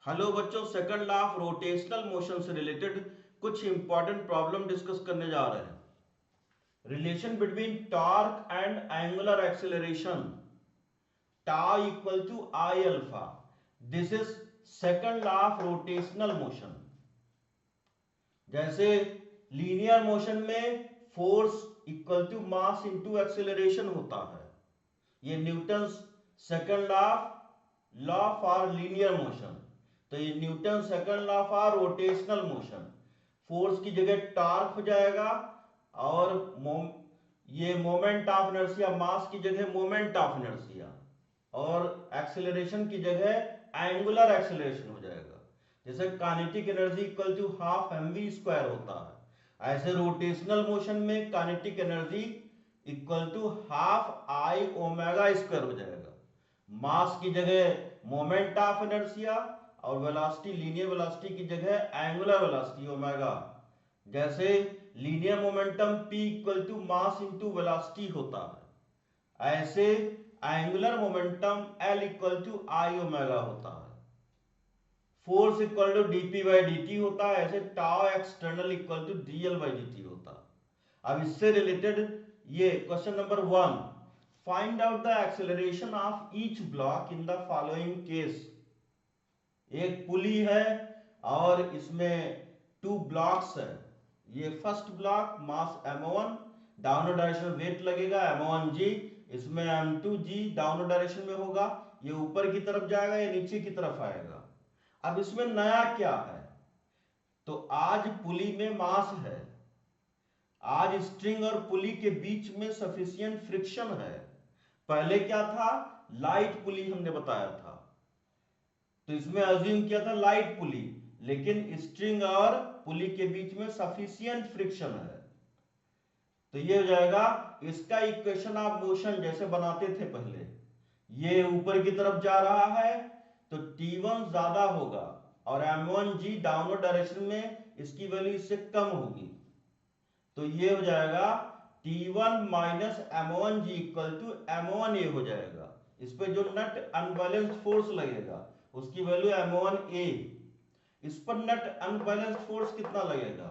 Hello बच्चों, second law of rotational motion से related कुछ इंपॉर्टेंट प्रॉब्लम डिस्कस करने जा रहे हैं। Relation between torque and angular acceleration, tau equal to I alpha. This is second law of rotational motion. जैसे linear motion में force equal to mass into acceleration होता है, ये Newton's second law for linear motion. तो ये Newton second law for rotational motion. Force की जगह torque हो जाएगा और ये मोमेंट ऑफ इनर्शिया, मास की जगह मोमेंट ऑफ इनर्शिया, और एक्सेलरेशन की जगह एंगुलर एक्सेलरेशन हो जाएगा। जैसे kinetic energy equal to half mv square होता है, ऐसे रोटेशनल मोशन में kinetic energy equal to half I omega square हो जाएगा। मास की जगह मोमेंट ऑफ इनर्शिया और वेलोसिटी, लीनियर वेलोसिटी की जगह एंगुलर वेलोसिटी ओमेगा। जैसे linear momentum p equal to mass into velocity होता है, ऐसे angular momentum L equal to I omega होता है। Force equal to dp by dt होता है, ऐसे tau external equal to dl by dt होता है। अब इससे रिलेटेड ये question number 1, find out the acceleration of each block in the following case. एक पुली है और इसमें टू ब्लॉक्स है। ये first block mass m1, downward direction में वेट लगेगा m1g, इसमें m2g डाउनवर्ड डायरेक्शन में होगा, ये ऊपर की तरफ जाएगा, ये नीचे की तरफ आएगा। अब इसमें नया क्या है? तो आज पुली में मास है, आज स्ट्रिंग और पुली के बीच में सफिशिएंट फ्रिक्शन है। पहले क्या था? लाइट पुली हमने बताया था, तो इसमें अज्यूम किया था लाइट पुली, लेकिन स्ट्रिंग और पुली के बीच में सफिशिएंट फ्रिक्शन है। तो ये हो जाएगा इसका इक्वेशन ऑफ मोशन जैसे बनाते थे पहले। ये ऊपर की तरफ जा रहा है तो T1 ज्यादा होगा और m1g डाउनवर्ड डायरेक्शन में इसकी वैल्यू इससे कम होगी। तो ये हो जाएगा T1 minus m1g equal to m1a हो जाएगा। इस पे जो नट अनबैलेंस्ड फोर्स लगेगा उसकी वैल्यू m1a। इस पर नट अनबैलेंस्ड फोर्स कितना लगेगा?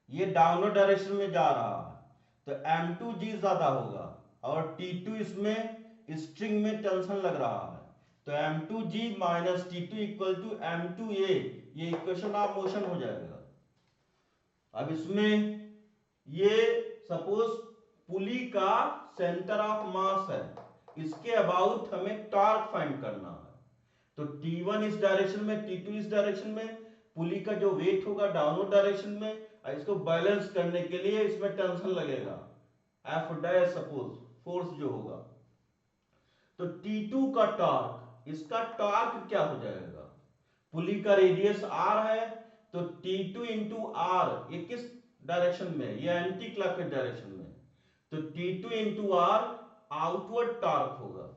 ये डाउनवर्ड डायरेक्शन में जा रहा है तो m2g ज्यादा होगा और T2 इसमें स्ट्रिंग में टेंशन लग रहा है, तो m2g minus T2 equal to m2a, ये इक्वेशन ऑफ मोशन हो जाएगा। अब इसमें ये सपोज पुली का सेंटर ऑफ मास है, इसके अबाउट हमें टॉर्क फाइंड करना है। तो T1 इस डायरेक्शन में, T2 इस डायरेक्शन में, पुली का जो वेट होगा डाउनवर्ड डायरेक्शन में, इसको बैलेंस करने के लिए इसमें टेंशन लगेगा F डैश, सपोज फोर्स जो होगा। तो T2 का टॉर्क, इसका टॉर्क क्या हो जाएगा? पुली का रेडियस R है तो T2 इंटू आर, ये किस डायरेक्शन में? ये एंटी क्लॉकवाइज डायरेक्शन में, तो T2 into are outward torque होगा।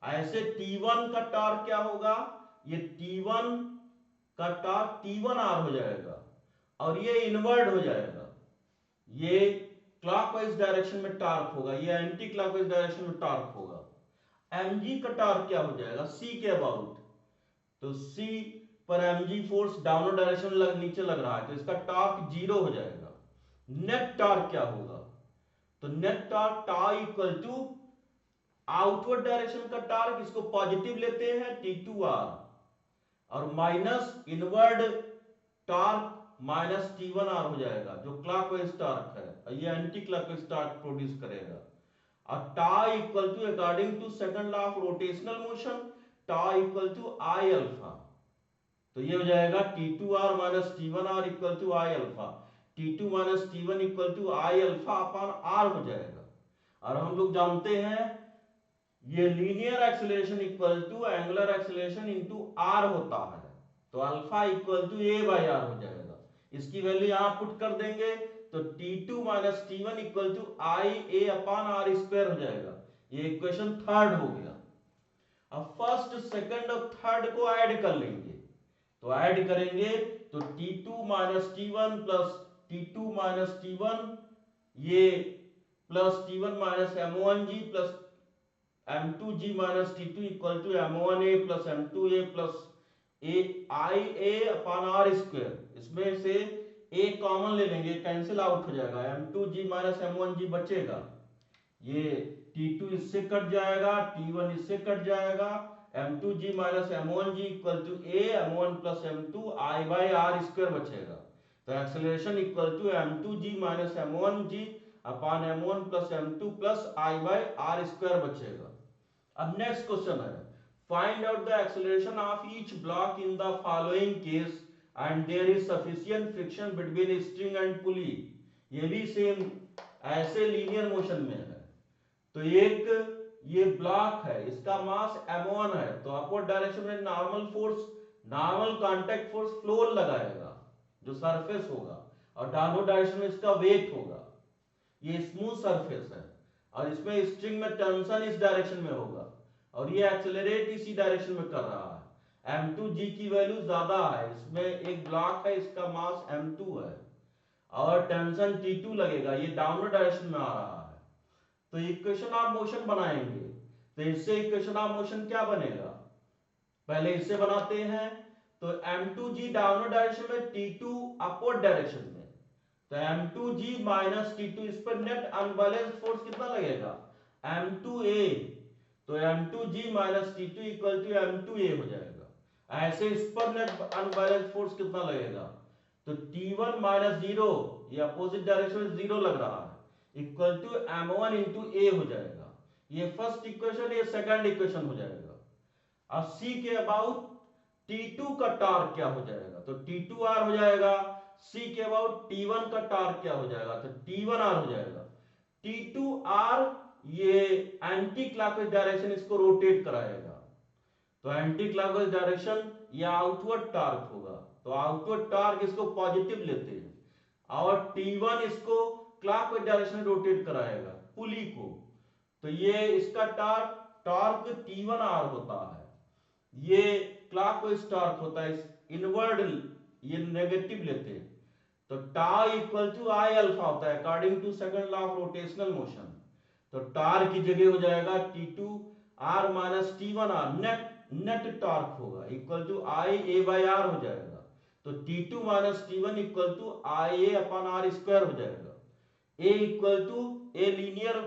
ऐसे T1 का टॉर्क क्या होगा? ये T1 का टॉर्क T1R हो जाएगा और ये इनवर्ड हो जाएगा। ये क्लॉकवाइज डायरेक्शन में टॉर्क होगा, ये एंटी क्लॉकवाइज डायरेक्शन में टॉर्क होगा। mg का टॉर्क क्या हो जाएगा? c के अबाउट, तो c पर mg फोर्स डाउनवर्ड डायरेक्शन नीचे लग रहा है तो इसका टॉर्क 0 हो जाएगा। नेट टॉर्क क्या होगा? तो net torque tau equal to outward direction का टॉर्क, इसको पॉजिटिव लेते हैं T2R, और minus inward torque minus T1R हो जाएगा जो क्लॉकवाइज टॉर्क है, ये एंटी क्लॉकवाइज टॉर्क प्रोड्यूस करेगा। और tau equal to according to second law of rotational motion, tau equal to I alpha. तो ये हो जाएगा T2R minus T1R equal to I alpha. T2 minus T1 equal to I alpha upon R हो जाएगा। और हम लोग जानते हैं ये linear acceleration equal to angular acceleration into R होता है, तो alpha equal to a by are हो जाएगा। इसकी वैल्यू यहां पुट कर देंगे तो T2 minus T1 equal to I a upon are square हो जाएगा। ये इक्वेशन थर्ड हो गया। अब फर्स्ट, सेकंड और थर्ड को ऐड कर लेंगे, तो ऐड करेंगे तो T2 minus T1 plus T2 minus T1, ये plus T1 minus M1G plus M2G minus T2 equal to M1A plus M2A plus I a upon are square, इसमें से ए कॉमन ले लेंगे, कैंसिल आउट हो जाएगा, m2g माइनस m1g बचेगा, ये T2 इससे कट जाएगा, T1 इससे कट जाएगा, m2g minus m1g equal to a m1 plus m2 i by R square बचेगा। तो acceleration equal to m2g minus m1g upon m1 plus m2 plus i by R square बचेगा। अब next question है, find out the acceleration of each block in the following case and there is sufficient friction between string and pulley. ये भी same ऐसे linear motion में है। तो एक ये ब्लॉक है, इसका मास m1 है, तो अपवर्ड डायरेक्शन में normal force, normal contact force floor लगाएगा जो सरफेस होगा, और डाउनवर्ड डायरेक्शन में इसका वेट होगा। ये स्मूथ सरफेस है और इसमें स्ट्रिंग में टेंशन इस डायरेक्शन में होगा और ये एक्सेलरेट इसी डायरेक्शन में कर रहा है। m2g की वैल्यू ज्यादा है, इसमें एक ब्लॉक है, इसका मास m2 है और टेंशन T2 लगेगा, ये डाउनवर्ड डायरेक्शन में आ रहा है। तो इक्वेशन ऑफ मोशन बनाएंगे, तो इससे इक्वेशन ऑफ मोशन क्या बनेगा, पहले इससे बनाते हैं। तो m2g डाउनवर्ड डायरेक्शन में, T2 अपवर्ड डायरेक्शन में, तो m2g माइनस T2, इस पर नेट अनबैलेंस्ड फोर्स कितना लगेगा, m2a, तो m2g minus T2 equal to m2a हो जाएगा। ऐसे इस पर नेट अनबैलेंस्ड फोर्स कितना लगेगा, तो T1 माइनस 0, ये अपोजिट डायरेक्शन में 0 लग रहा है, इक्वल टू m1 इंटू ए हो जाएगा। ये फर्स्ट इक्वेशन, ये सेकंड इक्वेशन हो जाएगा। अब C के अबाउट T2 का टॉर्क क्या हो जाएगा, तो T2r हो जाएगा। C के अबाउट T1 का टॉर्क क्या हो जाएगा, तो T1r हो जाएगा। T2r ये एंटी क्लॉकवाइज डायरेक्शन इसको रोटेट कराएगा, तो एंटी क्लॉकवाइज डायरेक्शन ये आउटवर्ड टॉर्क होगा, तो आउटवर्ड टॉर्क इसको पॉजिटिव लेते हैं और T1 इसको क्लॉकवाइज डायरेक्शन में रोटेट कराएगा पुली को, तो ये इसका टॉर्क T1r होता है, ये क्लॉकवाइज टॉर्क होता है, इनवर्ड ये नेगेटिव लेते हैं, तो tau equal to I alpha होता है according to second law of rotational motion. तो टार की जगह हो जाएगा T2r minus T1r, net torque होगा equal to I a by are हो जाएगा, तो T2 minus T1 equal to I a upon are square हो जाएगा। A equal to a linear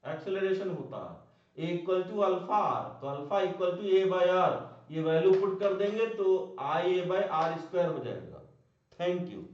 acceleration होता है, a equal to alpha r, तो alpha equal to a by are, ये value put कर देंगे तो आई ए बाई आर स्क्वायर हो जाएगा। Thank you.